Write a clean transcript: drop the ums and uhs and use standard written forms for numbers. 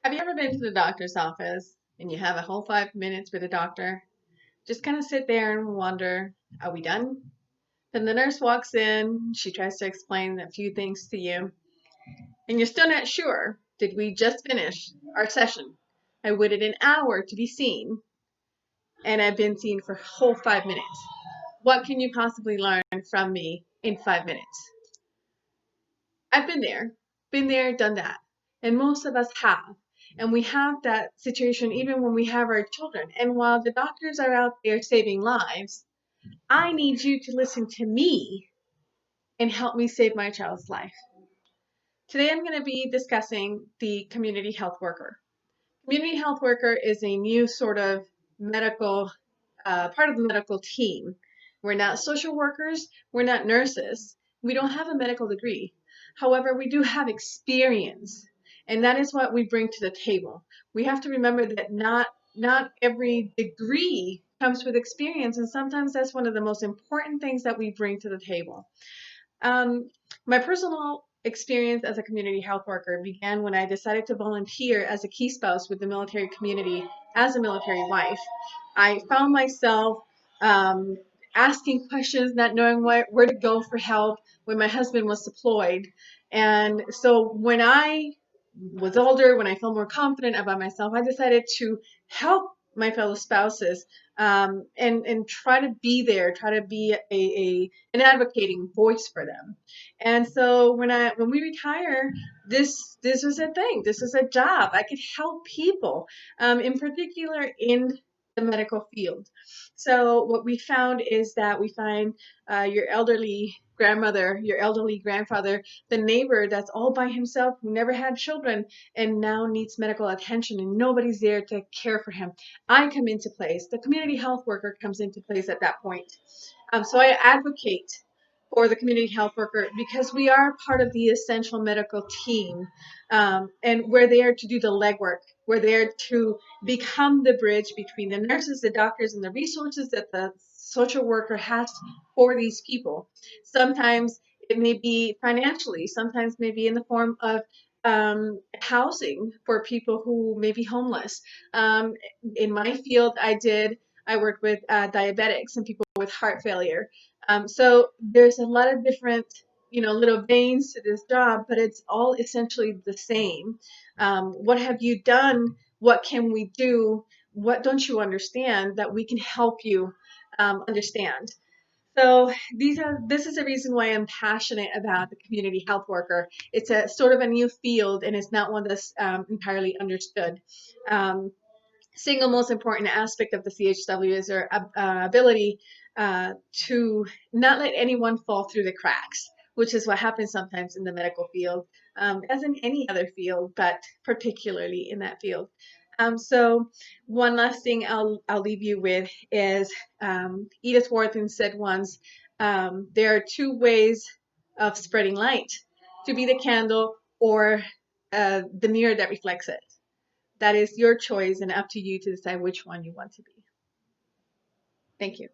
Have you ever been to the doctor's office and you have a whole 5 minutes with a doctor? Just kind of sit there and wonder, are we done? Then the nurse walks in, she tries to explain a few things to you, and you're still not sure. Did we just finish our session? I waited an hour to be seen, and I've been seen for a whole 5 minutes. What can you possibly learn from me in 5 minutes? I've been there, done that. And most of us have. And we have that situation even when we have our children. And while the doctors are out there saving lives, I need you to listen to me and help me save my child's life. Today I'm going to be discussing the community health worker. Community health worker is a new sort of medical, part of the medical team. We're not social workers, we're not nurses, we don't have a medical degree. However, we do have experience, and that is what we bring to the table. We have to remember that not every degree comes with experience, and sometimes that's one of the most important things that we bring to the table. Um, my personal experience as a community health worker began when I decided to volunteer as a key spouse with the military community as a military wife. I found myself um, asking questions, not knowing where to go for help when my husband was deployed. And so when I was older, when I felt more confident about myself, I decided to help my fellow spouses and try to be there, try to be an advocating voice for them. And so when we retire, this was a thing. This is a job. I could help people, in particular in the medical field. So what we found is that we find your elderly grandmother, your elderly grandfather, the neighbor that's all by himself who never had children and now needs medical attention and nobody's there to care for him. I come into place. The community health worker comes into place at that point. So I advocate for the community health worker because we are part of the essential medical team, and we're there to do the legwork. We're there to become the bridge between the nurses, the doctors, and the resources that the social worker has for these people. Sometimes it may be financially, sometimes maybe in the form of housing for people who may be homeless. Um, in my field, I worked with diabetics and people with heart failure. So there's a lot of different, little veins to this job, but it's all essentially the same. What have you done? What can we do? What don't you understand that we can help you understand? So this is the reason why I'm passionate about the community health worker. It's a sort of a new field, and it's not one that's entirely understood. Um, Single most important aspect of the CHW is their ability to not let anyone fall through the cracks, which is what happens sometimes in the medical field, as in any other field, but particularly in that field. So one last thing I'll leave you with is Edith Wharton said once, there are two ways of spreading light: to be the candle or the mirror that reflects it. That is your choice and up to you to decide which one you want to be. Thank you.